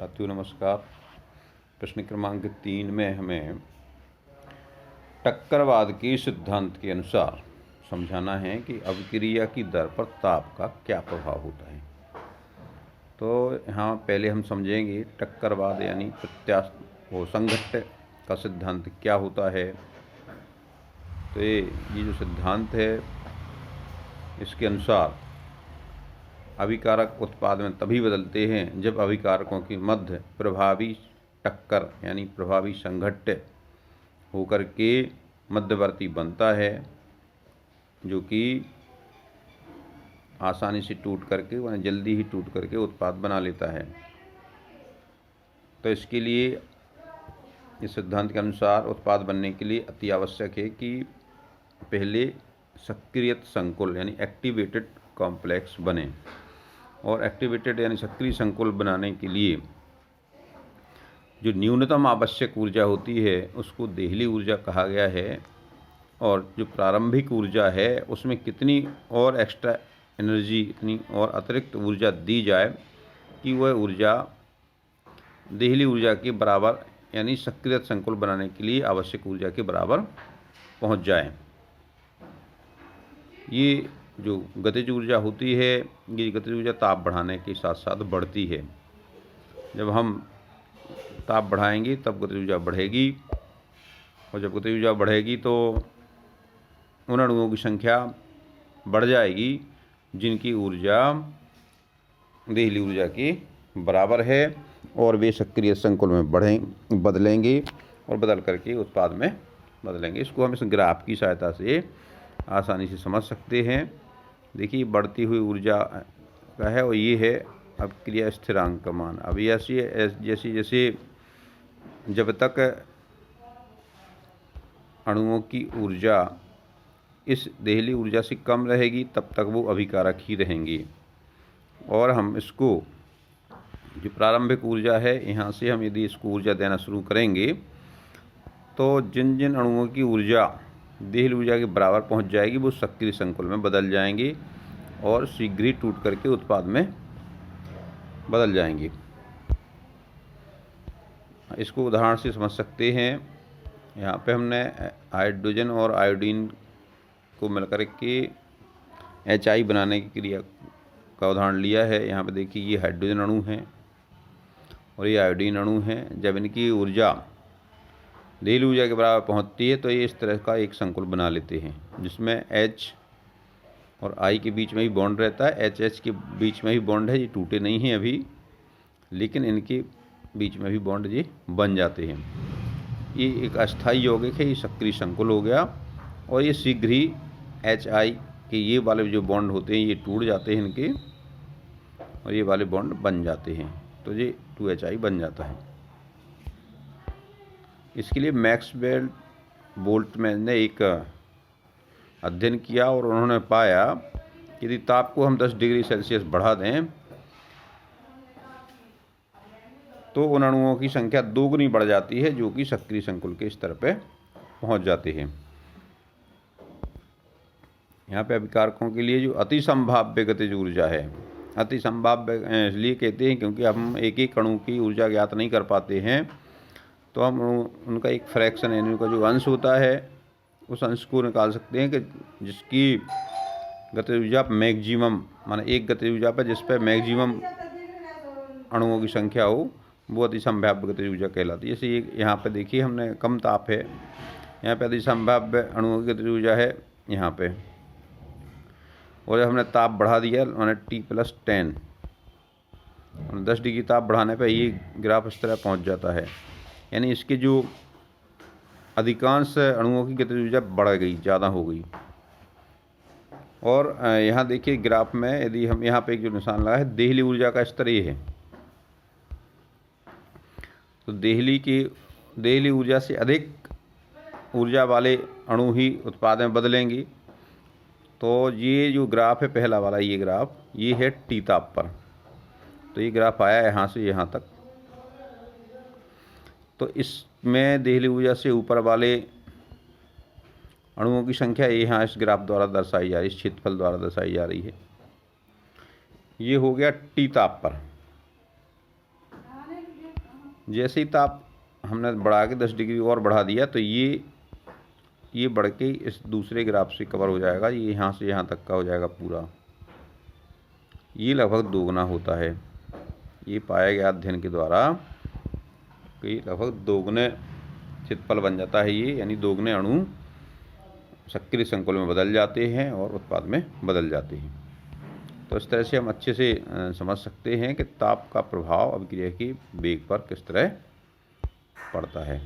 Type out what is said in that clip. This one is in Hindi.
साथियों नमस्कार। प्रश्न क्रमांक 3 में हमें टक्करवाद के सिद्धांत के अनुसार समझाना है कि अभिक्रिया की दर पर ताप का क्या प्रभाव होता है। तो यहाँ पहले हम समझेंगे टक्करवाद यानी संघट्ट का सिद्धांत क्या होता है। तो ये जो सिद्धांत है इसके अनुसार अभिकारक उत्पाद में तभी बदलते हैं जब अभिकारकों की मध्य प्रभावी टक्कर यानी प्रभावी संघट्ट होकर के मध्यवर्ती बनता है, जो कि आसानी से टूट करके वह जल्दी ही टूट करके उत्पाद बना लेता है। तो इसके लिए इस सिद्धांत के अनुसार उत्पाद बनने के लिए अति आवश्यक है कि पहले सक्रियत संकुल यानी एक्टिवेटेड कॉम्प्लेक्स बने। और एक्टिवेटेड यानी सक्रिय संकुल बनाने के लिए जो न्यूनतम आवश्यक ऊर्जा होती है उसको देहली ऊर्जा कहा गया है। और जो प्रारंभिक ऊर्जा है उसमें कितनी और एक्स्ट्रा एनर्जी, इतनी और अतिरिक्त ऊर्जा दी जाए कि वह ऊर्जा देहली ऊर्जा के बराबर यानी सक्रिय संकुल बनाने के लिए आवश्यक ऊर्जा के बराबर पहुंच जाए। ये जो गतिज ऊर्जा होती है, ये गतिज ऊर्जा ताप बढ़ाने के साथ साथ बढ़ती है। जब हम ताप बढ़ाएंगे तब गतिज ऊर्जा बढ़ेगी, और जब गतिज ऊर्जा बढ़ेगी तो उन अणुओं की संख्या बढ़ जाएगी जिनकी ऊर्जा देहली ऊर्जा के बराबर है, और वे सक्रिय संकुल में बदलेंगे और बदल करके उत्पाद में बदलेंगे। इसको हम इस ग्राफ की सहायता से आसानी से समझ सकते हैं। देखिए बढ़ती हुई ऊर्जा का है और ये है अभिक्रिया स्थिरांक का मान। अब जैसे जैसे जब तक अणुओं की ऊर्जा इस देहली ऊर्जा से कम रहेगी तब तक वो अभिकारक ही रहेंगी। और हम इसको जो प्रारंभिक ऊर्जा है यहाँ से हम यदि इसको ऊर्जा देना शुरू करेंगे तो जिन जिन अणुओं की ऊर्जा देहली ऊर्जा के बराबर पहुँच जाएगी वो सक्रिय संकुल में बदल जाएंगे और शीघ्र ही टूट करके उत्पाद में बदल जाएंगे। इसको उदाहरण से समझ सकते हैं। यहाँ पे हमने हाइड्रोजन और आयोडीन को मिलकर के HI बनाने की क्रिया का उदाहरण लिया है। यहाँ पे देखिए ये हाइड्रोजन अणु हैं और ये आयोडीन अणु हैं। जब इनकी ऊर्जा देहली ऊर्जा के बराबर पहुँचती है तो ये इस तरह का एक संकुल बना लेते हैं जिसमें H और I के बीच में ही बॉन्ड रहता है। HH के बीच में ही बॉन्ड है, ये टूटे नहीं हैं अभी, लेकिन इनके बीच में भी बॉन्ड ये बन जाते हैं। ये एक अस्थायी यौगिक है, ये सक्रिय संकुल हो गया और ये शीघ्र ही HI के ये वाले जो बॉन्ड होते हैं ये टूट जाते हैं इनके, और ये वाले बॉन्ड बन जाते हैं, तो ये 2HI बन जाता है। इसके लिए मैक्सवेल बोल्ट्जमैन ने एक अध्ययन किया और उन्होंने पाया कि यदि ताप को हम 10 डिग्री सेल्सियस बढ़ा दें तो उन अणुओं की संख्या दोगुनी बढ़ जाती है जो कि सक्रिय संकुल के स्तर पर पहुंच जाते हैं। यहाँ पे अभिकारकों के लिए जो अति संभाव्य गतिज ऊर्जा है, अति संभाव्य इसलिए कहते हैं क्योंकि हम एक एक अणु की ऊर्जा ज्ञात नहीं कर पाते हैं, तो हम उनका एक फ्रैक्शन यानी उनका जो अंश होता है उस अंश को निकाल सकते हैं कि जिसकी गतिज ऊर्जा मैक्सिमम, माने एक गतिज ऊर्जा पर जिस पर मैक्सिमम अणुओं की संख्या हो वो अति संभाव्य गतिज ऊर्जा कहलाती है। जैसे ये यहाँ पे देखिए हमने कम ताप है, यहाँ पे अति संभाव्य अणुओं की गतिज ऊर्जा है यहाँ पे, और हमने ताप बढ़ा दिया मैंने T+10 और 10 डिग्री ताप बढ़ाने पे ये ग्राफ इस तरह पहुँच जाता है। यानी इसके जो अधिकांश अणुओं की गतिज ऊर्जा बढ़ गई, ज़्यादा हो गई। और यहाँ देखिए ग्राफ में यदि हम यहाँ पे एक जो निशान लगा है देहली ऊर्जा का स्तर ये है, तो देहली ऊर्जा से अधिक ऊर्जा वाले अणु ही उत्पाद में बदलेंगे। तो ये जो ग्राफ है पहला वाला, ये ग्राफ ये है T ताप पर, तो ये ग्राफ आया यहाँ से यहाँ तक। तो इसमें देहली ऊर्जा से ऊपर वाले अणुओं की संख्या यहाँ इस ग्राफ द्वारा दर्शाई जा रही है, इस क्षेत्रफल द्वारा दर्शाई जा रही है। ये हो गया T ताप पर। जैसे ही ताप हमने बढ़ा के 10 डिग्री और बढ़ा दिया तो ये बढ़ के इस दूसरे ग्राफ से कवर हो जाएगा, ये यहाँ से यहाँ तक का हो जाएगा पूरा। ये लगभग दोगुना होता है। ये पाया गया अध्ययन के द्वारा कि लगभग दोगुने चितपल बन जाता है ये, यानी दोगुने अणु सक्रिय संकुल में बदल जाते हैं और उत्पाद में बदल जाते हैं। तो इस तरह से हम अच्छे से समझ सकते हैं कि ताप का प्रभाव अभिक्रिया की वेग पर किस तरह पड़ता है।